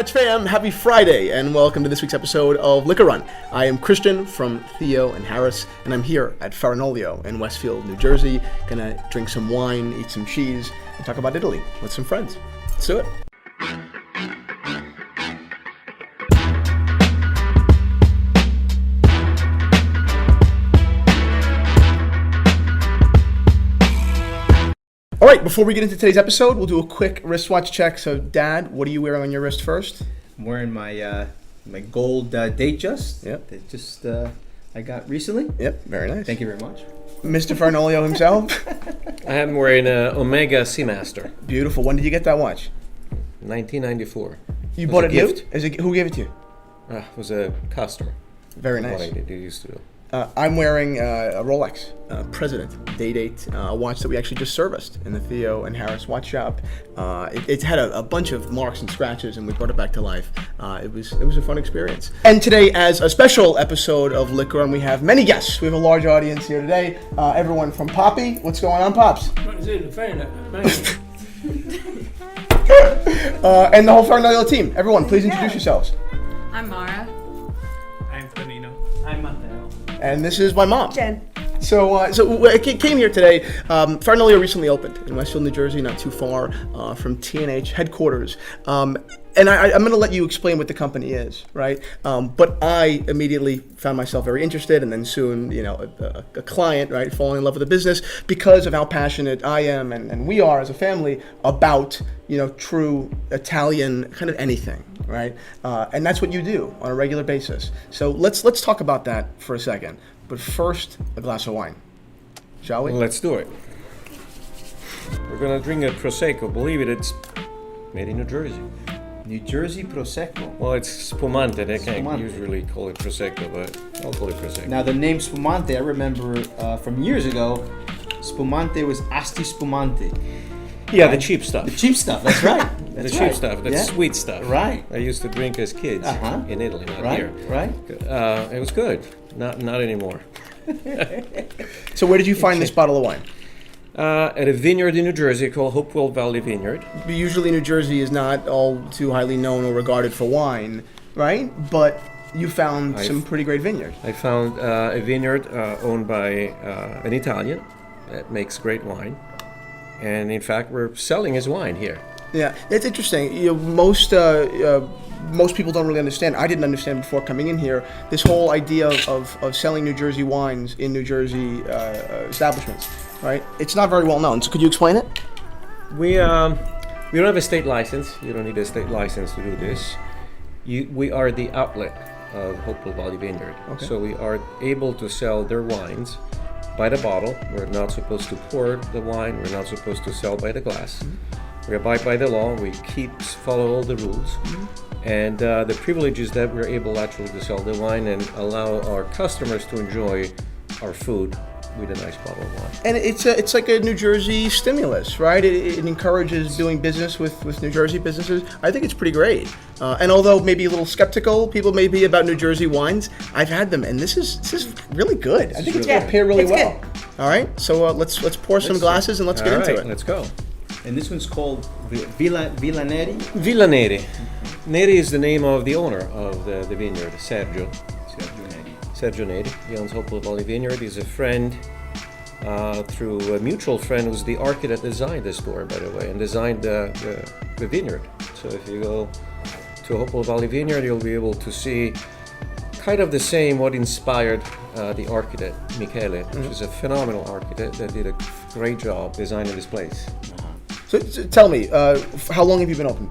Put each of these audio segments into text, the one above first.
Wristwatch fam, happy Friday, and welcome to this week's episode of Liquor Run. I am Christian from Theo and Harris, and I'm here at Farinolio in Westfield, New Jersey. Gonna drink some wine, eat some cheese, and talk about Italy with some friends. Let's do it. All right, before we get into today's episode, we'll do a quick wristwatch check. So, Dad, what are you wearing on your wrist first? I'm wearing my gold Datejust. Yep. That just I got recently. Yep, very nice. Thank you very much. Mr. Farinolio himself. I am wearing an Omega Seamaster, Beautiful. When did you get that watch? 1994. You bought it gift. new? Who gave it to you? It was a customer. Very What nice. I did used to do. I'm wearing a Rolex President Day-Date watch that we actually just serviced in the Theo and Harris watch shop. It had a bunch of marks and scratches, and we brought it back to life. It was a fun experience. And today, as a special episode of Liquor Run, we have many guests. We have a large audience here today. Everyone from Poppy. What's going on, Pops? What is it? A fan? And the whole Farinolio team. Everyone, please introduce yourselves. I'm Mara. I'm Tonino. I'm Matteo. And this is my mom. Jen. So I came here today. Farinolio recently opened in Westfield, New Jersey, not too far from T&H headquarters. And I'm going to let you explain what the company is, right? But I immediately found myself very interested, and then soon, a client, right, falling in love with the business because of how passionate I am and we are as a family about, true Italian kind of anything, right? And that's what you do on a regular basis. So let's talk about that for a second. But first, a glass of wine, shall we? Let's do it. We're gonna drink a Prosecco. Believe it, it's made in New Jersey. New Jersey Prosecco. Well, it's Spumante. They can't Spumante. usually call it Prosecco, but I'll call it Prosecco. Now the name Spumante, I remember from years ago. Spumante was Asti Spumante. Yeah, the cheap stuff. The cheap stuff. That's right. That's the right. cheap stuff. That's Yeah. sweet stuff. Right. I used to drink as kids in Italy, not Right. here. Right. It was good. Not anymore. So where did you find this bottle of wine? At a vineyard in New Jersey called Hopewell Valley Vineyard. Usually New Jersey is not all too highly known or regarded for wine, right? But you found some pretty great vineyards. I found a vineyard owned by an Italian that makes great wine. And in fact, we're selling his wine here. Yeah, it's interesting. Most people don't really understand. I didn't understand before coming in here this whole idea of selling New Jersey wines in New Jersey establishments, right? It's not very well known. So could you explain it? We don't have a state license. You don't need a state license to do this. We are the outlet of Hopewell Valley Vineyard. Okay. So we are able to sell their wines by the bottle. We're not supposed to pour the wine. We're not supposed to sell by the glass. Mm-hmm. We abide by the law. We follow all the rules. Mm-hmm. And the privilege is that we're able actually to sell the wine and allow our customers to enjoy our food with a nice bottle of wine. And it's like a New Jersey stimulus, right? It encourages doing business with New Jersey businesses. I think it's pretty great. And although maybe a little skeptical, people may be about New Jersey wines, I've had them, and this is really good. I think it's going to pair really well. Good. All right, so let's pour some glasses and let's get into it. Let's go. And this one's called Villaneri. Villaneri. Neri is the name of the owner of the vineyard, Sergio. Sergio Neri. He owns Hopewell Valley Vineyard. He's a friend through a mutual friend who's the architect that designed the store, by the way, and designed the vineyard. So if you go to Hopewell Valley Vineyard, you'll be able to see kind of the same what inspired the architect, Michele, which is a phenomenal architect that did a great job designing this place. So tell me, how long have you been open?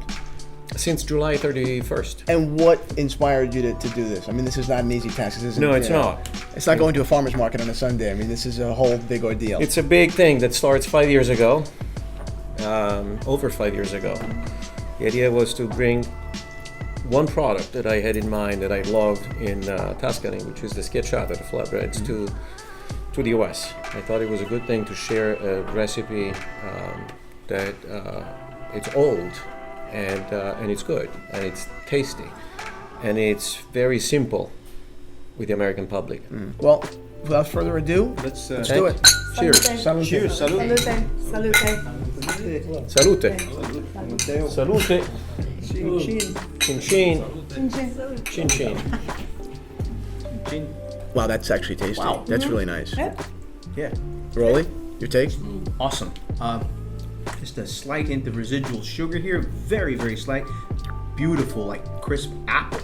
Since July 31st. And what inspired you to do this? I mean, this is not an easy task. This isn't, No, it's not. It's not going to a farmer's market on a Sunday. I mean, this is a whole big ordeal. It's a big thing that starts 5 years ago, over 5 years ago. The idea was to bring one product that I had in mind that I loved in Tuscany, which is the schiacciata, the flatbreads, to the US. I thought it was a good thing to share a recipe that it's old and it's good and it's tasty and it's very simple with the American public. Well, without further ado, Let's do it. Cheers. Salute. Cheers. Salute. Salute. Salute. Salute. Matteo. Salute. Chin chin. Chin chin. Wow, that's actually tasty. Wow. That's really nice. Yeah. Rolly, your take? Awesome. Just a slight hint of residual sugar here. Very, very slight. Beautiful, like crisp apple.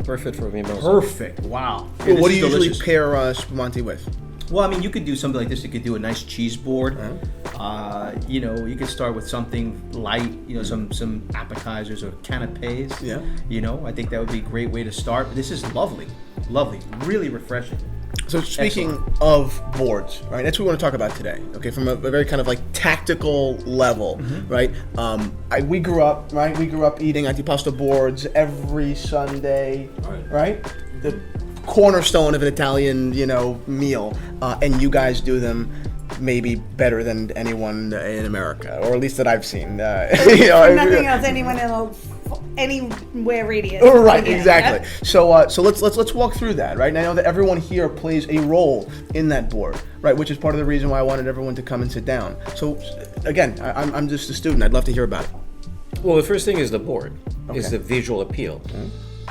Perfect for mimosa. Perfect. Wow. Yeah, Well, what do this you is usually delicious. pair spumante with? Well, I mean, you could do something like this. You could do a nice cheese board. You know, you could start with something light. You know, some appetizers or canapes. Yeah. You know, I think that would be a great way to start. This is lovely, lovely, really refreshing. So speaking of boards, right? That's what we want to talk about today. Okay, from a very kind of like tactical level, right? We grew up, right? We grew up eating antipasto boards every Sunday, right? The cornerstone of an Italian, meal, and you guys do them maybe better than anyone in America, or at least that I've seen. Nothing else anyone else anywhere radius. Oh, right, Yeah. exactly. So let's walk through that, right? And I know that everyone here plays a role in that board, right? Which is part of the reason why I wanted everyone to come and sit down. So again, I'm just a student. I'd love to hear about it. Well, the first thing is the board. Is Okay. the visual appeal.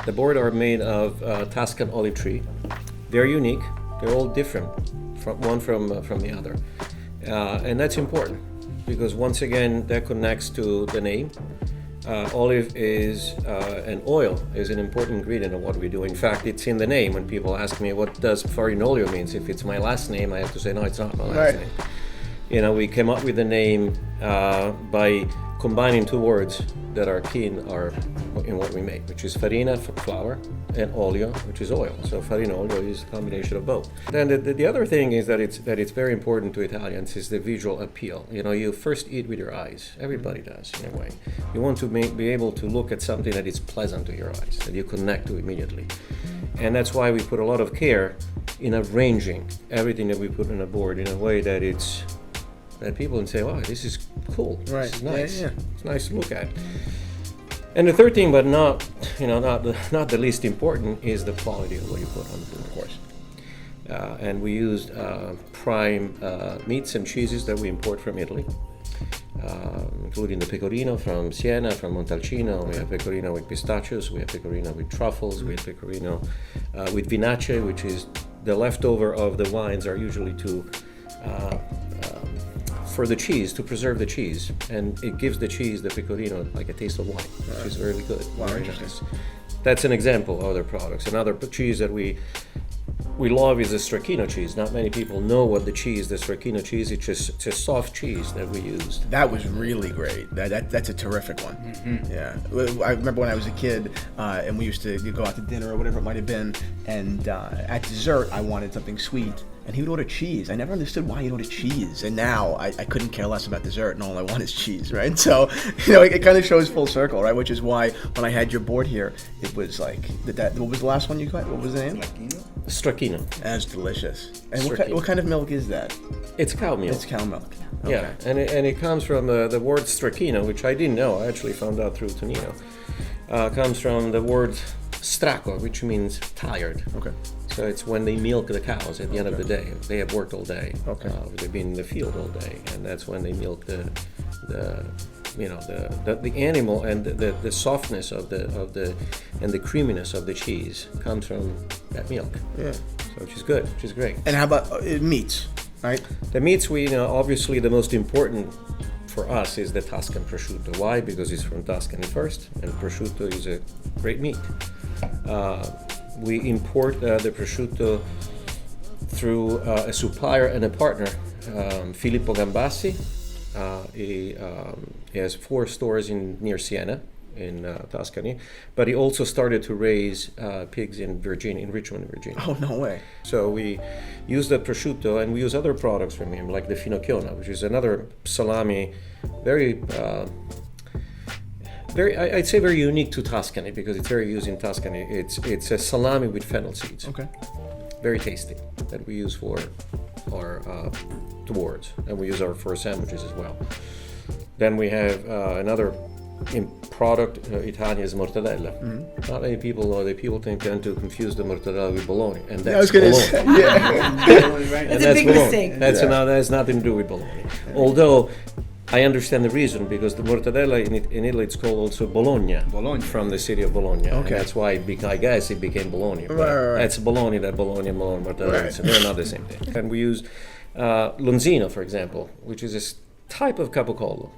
The board are made of Tuscan olive tree. They're unique. They're all different, from the other, and that's important because once again that connects to the name. Olive is an oil is an important ingredient of what we do. In fact, it's in the name. When people ask me what does Farinolio means, if it's my last name, I have to say no, it's not my last Right. name. You know, we came up with the name by combining two words that are key in what we make, which is farina, flour, and olio, which is oil. So farinolio is a combination of both. Then the other thing is that it's very important to Italians is the visual appeal. You know, you first eat with your eyes. Everybody does in a way. You want to be able to look at something that is pleasant to your eyes, that you connect to immediately. And that's why we put a lot of care in arranging everything that we put on a board in a way that people can say, wow, this is cool. Right. This is nice. Yeah. It's nice to look at. And the third thing, but not the least important, is the quality of what you put on the board. Of course. And we used prime meats and cheeses that we import from Italy, including the pecorino from Siena, from Montalcino. We have pecorino with pistachios, we have pecorino with truffles, we have pecorino with vinace, which is the leftover of the wines are usually for the cheese, to preserve the cheese, and it gives the cheese, the pecorino, like a taste of wine, which is really good. Wow, Very interesting. nice. That's an example of other products. Another cheese that we love is the Stracchino cheese. Not many people know what the Stracchino cheese. It's a soft cheese that we used. That was really great. That's a terrific one. Yeah, I remember when I was a kid, and we used to go out to dinner or whatever it might have been, and at dessert I wanted something sweet, and he would order cheese. I never understood why he'd order cheese, and now I couldn't care less about dessert, and all I want is cheese, right? So, it kind of shows full circle, right? Which is why when I had your board here, it was like what was the last one you got? What was the name? Stracchino. That's delicious. And Stracchino. what kind of milk is that? It's cow milk. It's cow milk. Okay. Yeah, and it comes from the word Stracchino, which I didn't know. I actually found out through Tonino. Comes from the word straco, which means tired. Okay. So it's when they milk the cows at the end of the day. They have worked all day. Okay. They've been in the field all day, and that's when they milk the animal, and the softness of the and the creaminess of the cheese comes from that milk. Yeah. So which is good, which is great. And how about meats? Right. The meats, obviously the most important for us is the Tuscan prosciutto. Why? Because it's from Tuscany first, and prosciutto is a great meat. We import the prosciutto through a supplier and a partner, Filippo Gambassi. He has 4 stores near Siena, in Tuscany, but he also started to raise pigs in Richmond, Virginia. Oh, no way. So we use that prosciutto, and we use other products from him, like the finocchiona, which is another salami, I'd say very unique to Tuscany, because it's very used in Tuscany. It's a salami with fennel seeds. Okay. Very tasty, that we use for our towards, and we use for sandwiches as well. Then we have another product, Italian, is mortadella. Mm-hmm. Not many people know that. People tend to confuse the mortadella with bologna, and that's I was going to bologna. say, yeah. It's a big mistake. That has nothing to do with bologna. Although I understand the reason, because the mortadella in Italy it's called also Bologna. Bologna. From the city of Bologna. Okay. And that's why I guess it became Bologna. But Right. That's Bologna, mortadella. Right. So they're not the same thing. And we use Lonzino, for example, which is a type of capocollo.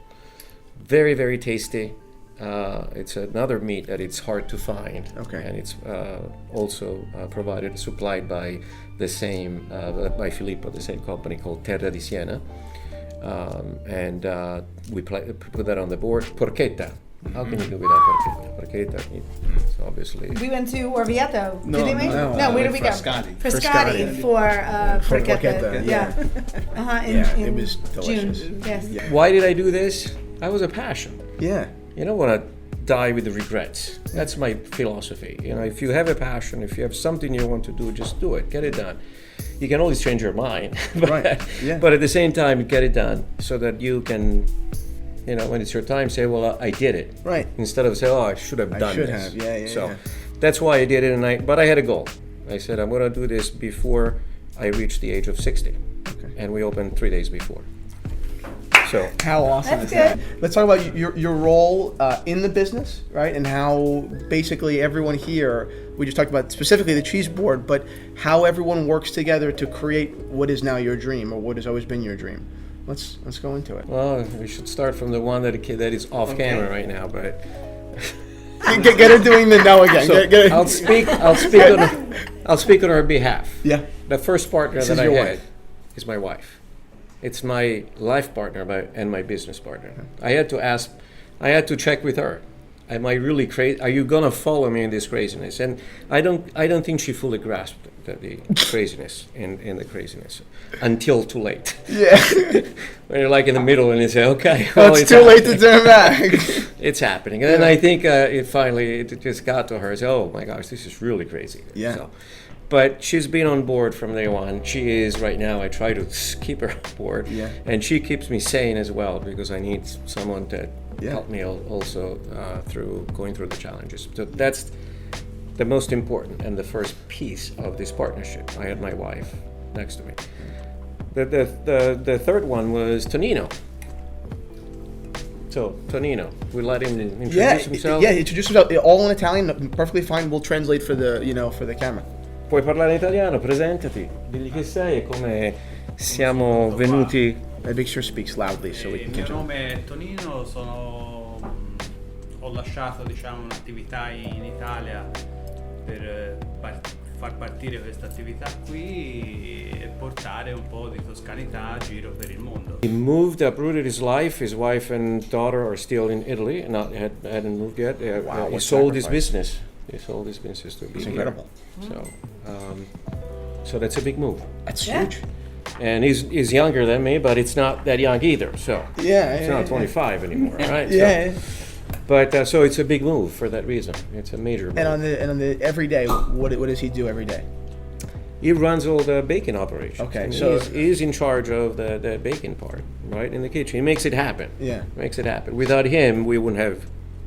Very, very tasty. It's another meat that it's hard to find. Okay. And it's also supplied by the same, by Filippo, the same company called Terra di Siena. And we put that on the board. Porchetta. How can you do without porchetta? Porchetta, it's obviously. We went to Orvieto, No, didn't we? no, Where did we go? Frascati. Frascati for porchetta. porchetta, Yeah. Yeah, In it was delicious. June. Yes. Yeah. Why did I do this? I was a passion. Yeah. You don't want to die with the regrets. That's my philosophy. You know, if you have a passion, if you have something you want to do, just do it. Get it done. You can always change your mind, but, Right, yeah. but at the same time, get it done so that you can, you know, when it's your time, say, well, I did it. Right. Instead of say, oh, I should have done should this. have. Yeah, yeah, So yeah. that's why I did it, but I had a goal. I said, I'm going to do this before I reach the age of 60. Okay. And we opened 3 days before. So How awesome That's is that? good. Let's talk about your role in the business, right? And how basically everyone here, we just talked about specifically the cheese board, but how everyone works together to create what is now your dream, or what has always been your dream. Let's go into it. well, we should start from the one that is off camera right now, but Get her doing the no again. so Get her- I'll speak on her behalf. Yeah. The first partner This that is I your had wife. is my wife. It's my life partner and my business partner. I had to check with her. Am I really crazy? Are you gonna follow me in this craziness? And I don't think she fully grasped the craziness in the craziness until too late. Yeah. When you're like in the middle and you say, okay, Well, it's too late to happening. turn back. It's happening. And then I think it just got to her. Say, oh my gosh, this is really crazy. Yeah. So, but she's been on board from day one. She is right now. I try to keep her on board. Yeah. And she keeps me sane as well, because I need someone to Yeah. help me also through going through the challenges. So that's the most important and the first piece of this partnership. I had my wife next to me. The third one was Tonino. So Tonino, we let him introduce Yeah, himself. yeah. Introduce himself. All in Italian, perfectly fine. We'll translate for the camera. Puoi parlare in italiano, presentati, digli chi sei e come siamo venuti. Make sure speaks loudly so we Il can mio continue. nome è Tonino, ho lasciato un'attività in Italia per far partire questa attività qui e portare un po' di toscanità a giro per il mondo. He moved, uprooted his life. His wife and daughter are still in Italy, hadn't moved yet. Wow, He what sold his sacrifice. business. He sold his business to be It's here. incredible. So that's a big move. That's Yeah. huge. And he's younger than me, but it's not that young either. So Yeah. it's not 25 anymore, right? Yeah. But so it's a big move for that reason. It's a major move. And on the every day, what does he do every day? He runs all the baking operations. Okay, And so- he's in charge of the baking part, right, in the kitchen. He makes it happen. Yeah. Makes it happen. Without him, we wouldn't have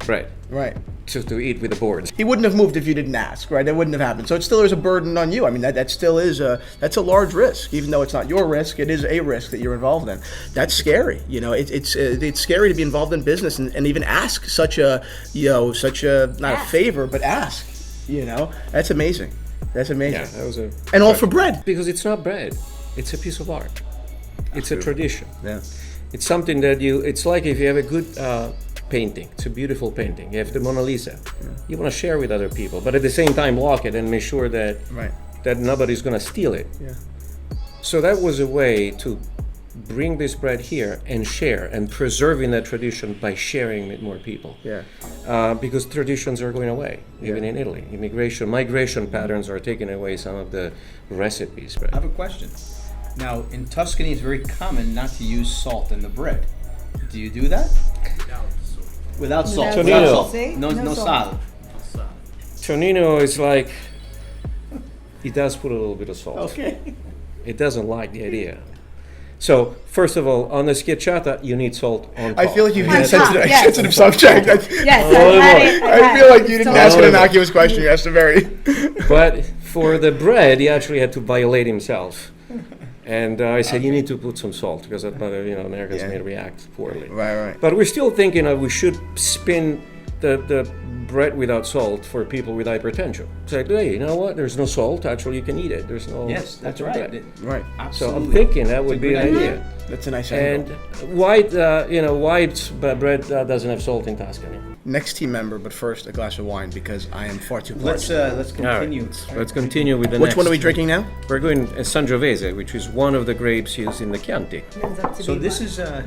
bread Right. to eat with the boards. He wouldn't have moved if you didn't ask, right? That wouldn't have happened. So it still is a burden on you. I mean, that still is that's a large risk, even though it's not your risk. It is a risk that you're involved in. That's scary. You know, it's scary to be involved in business and even ask such a not a favor, but ask. You know, that's amazing. That's amazing. Yeah, that was a. And all for bread. Because it's not bread. It's a piece of art. It's a tradition. Yeah. It's something that it's like if you have a good painting. It's a beautiful painting. You have the Mona Lisa. You want to share with other people, but at the same time lock it and make sure that Right. that nobody's going to steal it. Yeah. So that was a way to bring this bread here and share and preserving that tradition by sharing with more people. Yeah. Because traditions are going away, even in Italy. Migration patterns are taking away some of the recipes. I have a question. Now, in Tuscany, it's very common not to use salt in the bread. Do you do that? Without salt. Without Tonino. salt. See? No, No no salt. sal. Tonino is like, he does put a little bit of salt. Okay. It doesn't like the idea. So, first of all, on the schiacciata, you need salt on top. I feel like you On hit a top, sensitive, yes. sensitive subject. Yes, little I feel like you didn't ask an little more. innocuous question. You asked a very. But for the bread, he actually had to violate himself And I said, you need to put some salt because Americans may react poorly. Right. But we're still thinking we should spin the bread without salt for people with hypertension. Say, hey, you know what? There's no salt. Actually, you can eat it. There's no. Yes, that's bread. right. Right. So Absolutely. I'm thinking that would be an good idea. That's a nice And angle. white bread doesn't have salt in Tuscany. Next team member, but first a glass of wine because I am far too parched. Let's continue. Let's continue with the Which next. one are we drinking now? We're going Sangiovese, which is one of the grapes used in the Chianti. So this is a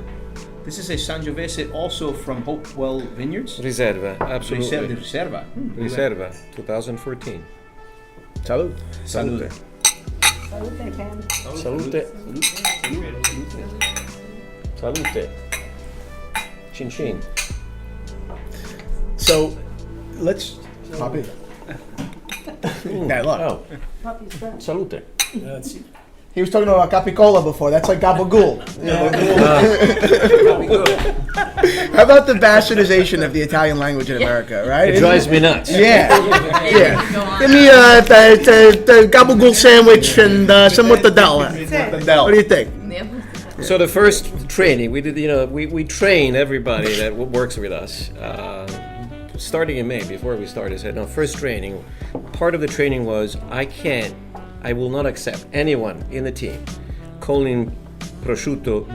Sangiovese also from Hopewell Vineyards. Riserva, absolutely. Riserva. Riserva, 2014. Salud. Salute. Salute, Pam. Salute. Salute. Chin chin. So let's pop it. Bad luck. Oh, Puppy's breath. salute. He was talking about capicola before. That's like gabagool. How about the bastardization of the Italian language in America, right? It drives me nuts. Yeah. Give me the gabagool sandwich and some mortadella. What do you think? So the first training we did, we train everybody that works with us. Starting in May, before we started, I said, no, first training, part of the training was I will not accept anyone in the team calling prosciutto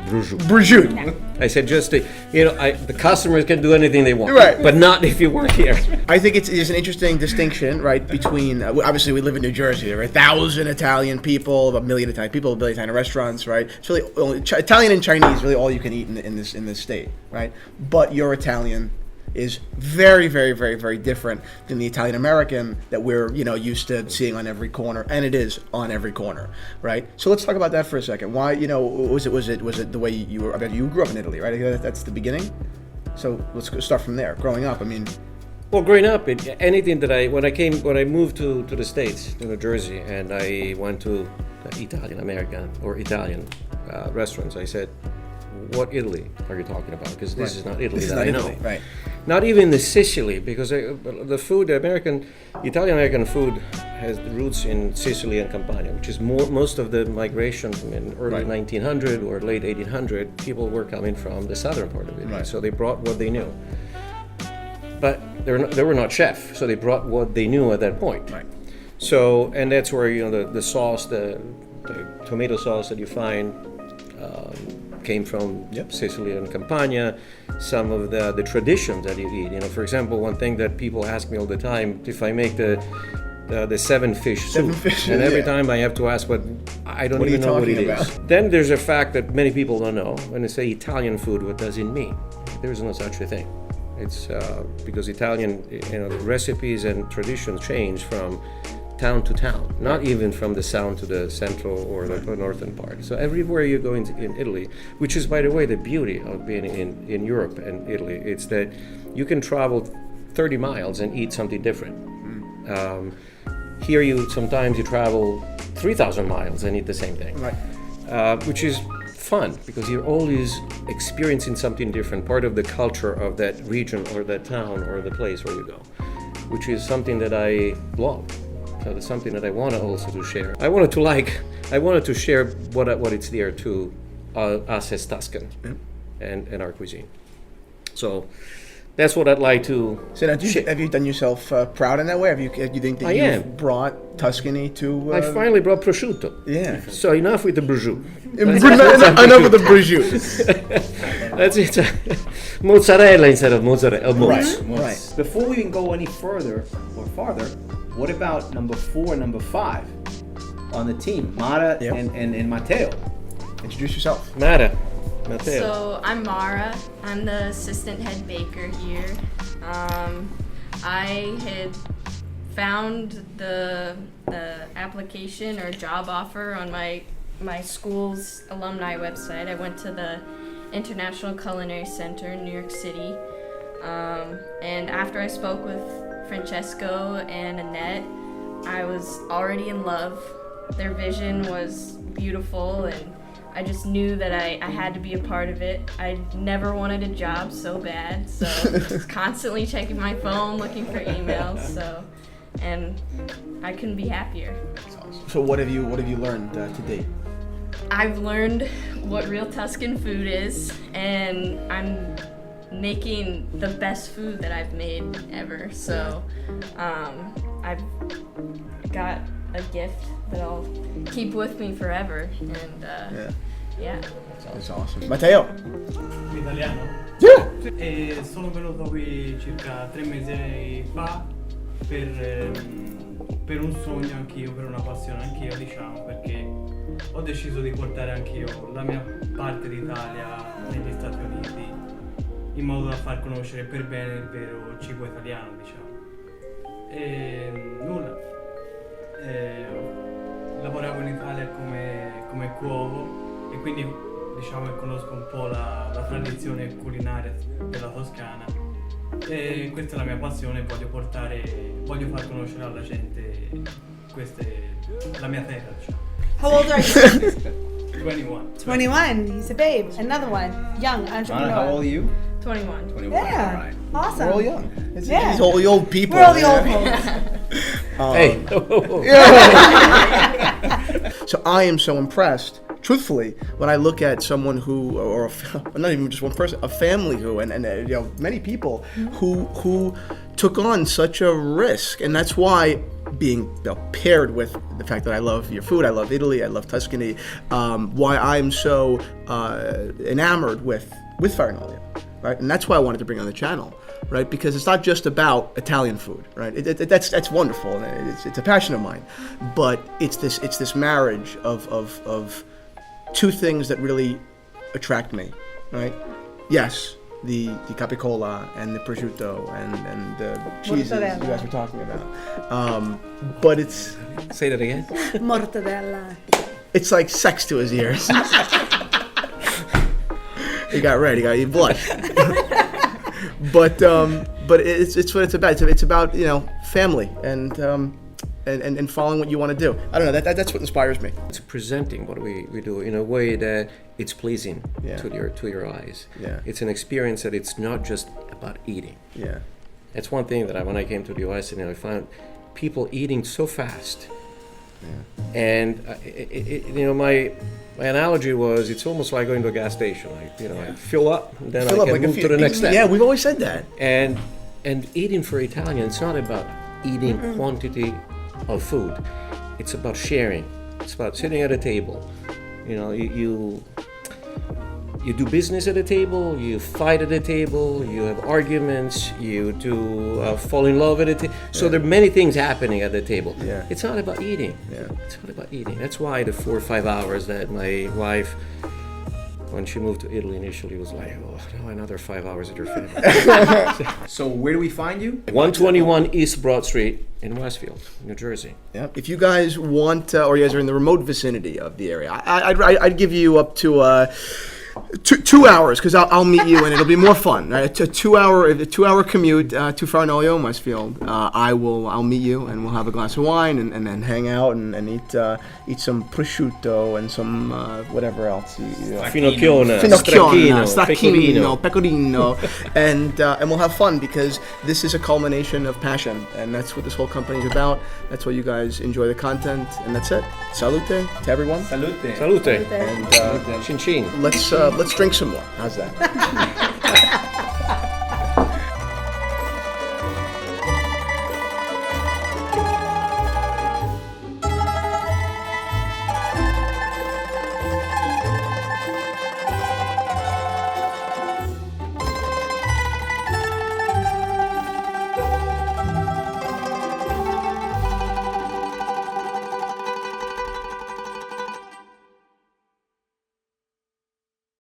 Prosciutto. I said, just, the customers can do anything they want, Right. but not if you work here. I think it's an interesting distinction, right, between, obviously we live in New Jersey, there are 1,000 Italian people, 1 million Italian people, 1 billion Italian restaurants, right? It's really only, Italian and Chinese really all you can eat in this state, right? But your Italian is very, very, very, very different than the Italian American that we're used to seeing on every corner, and it is on every corner, right? So let's talk about that for a second. Why, was it the way you were? I mean, you grew up in Italy, right? That's the beginning. So let's start from there. Growing up, I mean, Well, growing up, anything that when I moved to the States, to New Jersey, and I went to Italian American or Italian restaurants, I said, what Italy are you talking about? Because this is not Italy that I know. Right. Not even the Sicily, because the food, Italian-American food has roots in Sicily and Campania, which is most of the migration in early 1900 or late 1800, people were coming from the southern part of Italy. Right. So they brought what they knew. But they were not chef, so they brought what they knew at that point. Right. So, and that's where the sauce, the tomato sauce that you find came from Sicily and Campania. Some of the traditions that you eat. For example, one thing that people ask me all the time, if I make the 7-fish soup, and every time I have to ask I don't even know what it is. Then there's a fact that many people don't know. When they say Italian food, what does it mean? There's no such a thing. It's because Italian, recipes and traditions change from town to town, not even from the south to the central or the northern part. So everywhere you go in Italy, which is, by the way, the beauty of being in Europe and Italy, it's that you can travel 30 miles and eat something different. Here sometimes you travel 3,000 miles and eat the same thing, which is fun because you're always experiencing something different, part of the culture of that region or that town or the place where you go, which is something that I love. So it's something that I want to also to share. I wanted to share what it's there to us as Tuscan and our cuisine. So that's what I'd like to. So now, have you done yourself proud in that way? Do you think that you've brought Tuscany to? I finally brought prosciutto. Yeah. So enough with the prosciutto. Enough with the prosciutto. That's it. Mozzarella instead of mozzarella. Right. Before we even go any further or farther, what about number 4 and number 5 on the team, Mara and Matteo? Introduce yourself. Matteo. So I'm Mara. I'm the assistant head baker here. I had found the application or job offer on my school's alumni website. I went to the International Culinary Center in New York City. And after I spoke with Francesco and Annette, I was already in love. Their vision was beautiful, and I just knew that I had to be a part of it. I never wanted a job so bad, so I was constantly checking my phone, looking for emails, and I couldn't be happier. So what have you learned to date? I've learned what real Tuscan food is, and I'm making the best food that I've made ever. So I've got a gift that I'll keep with me forever, and yeah. That's awesome. Matteo. Italiano? Yeah. E sono venuto qui circa 3 mesi fa per un sogno anch'io, per una passione anch'io, diciamo, perché ho deciso di portare anch'io la mia parte d'Italia negli Stati Uniti, in modo da far conoscere per bene il vero cibo italiano, diciamo. E nulla, lavoravo in Italia come cuoco e quindi diciamo che conosco un po' la tradizione culinaria della Toscana, e questa è la mia passione. Voglio far conoscere alla gente la mia terra, diciamo. How old are you? 21. 21. He's a babe. Another one. Young entrepreneur. How old are you? 21. 21. Yeah. All right. Awesome. We're all young. Yeah. These old people. We're all the old man. folks. Hey. So I am so impressed, truthfully, when I look at someone who, or not even just one person, a family who, and you know, many people who took on such a risk, and that's why being paired with the fact that I love your food, I love Italy, I love Tuscany, why I'm so enamored with Farinolio, right? And that's why I wanted to bring on the channel, right? Because it's not just about Italian food, right? That's wonderful, and it's a passion of mine, but it's this marriage of two things that really attract me, right? Yes, the capicola and the prosciutto and the cheeses you guys were talking about, but it's Say that again. Mortadella. it's like sex to his ears. He got red. He blushed. but it's what it's about. It's about, you know, family and following what you want to do. I don't know. That's what inspires me. It's presenting what we do in a way that it's pleasing Yeah. to your eyes. Yeah. It's an experience that it's not just about eating. Yeah. That's one thing that when I came to the US, I found people eating so fast. Yeah. And you know, my analogy was it's almost like going to a gas station. I fill up, and then I can move to the next step. Yeah, we've always said that. And eating for Italian, it's not about eating quantity of food. It's about sharing. It's about sitting at a table. You know, you do business at a table, you fight at a table, you have arguments, you do fall in love at a table. So there are many things happening at the table. Yeah. It's not about eating. Yeah. It's not about eating. That's why the 4 or 5 hours that my wife, when she moved to Italy initially, was like, oh, no, another 5 hours at your family. So where do we find you? 121 East Broad Street in Westfield, New Jersey. Yeah. If you guys want, or you guys are in the remote vicinity of the area, I'd give you up to 2 hours, because I'll meet you and it'll be more fun. Right? A 2 hour commute to Farinolio, Westfield. I'll meet you and we'll have a glass of wine and then hang out and eat some prosciutto and some whatever else. Finocchiona, stracchino, pecorino, and we'll have fun, because this is a culmination of passion, and that's what this whole company is about. That's why you guys enjoy the content, and that's it. Salute to everyone. Salute. Salute. And Chin chin. let's drink some more. How's that?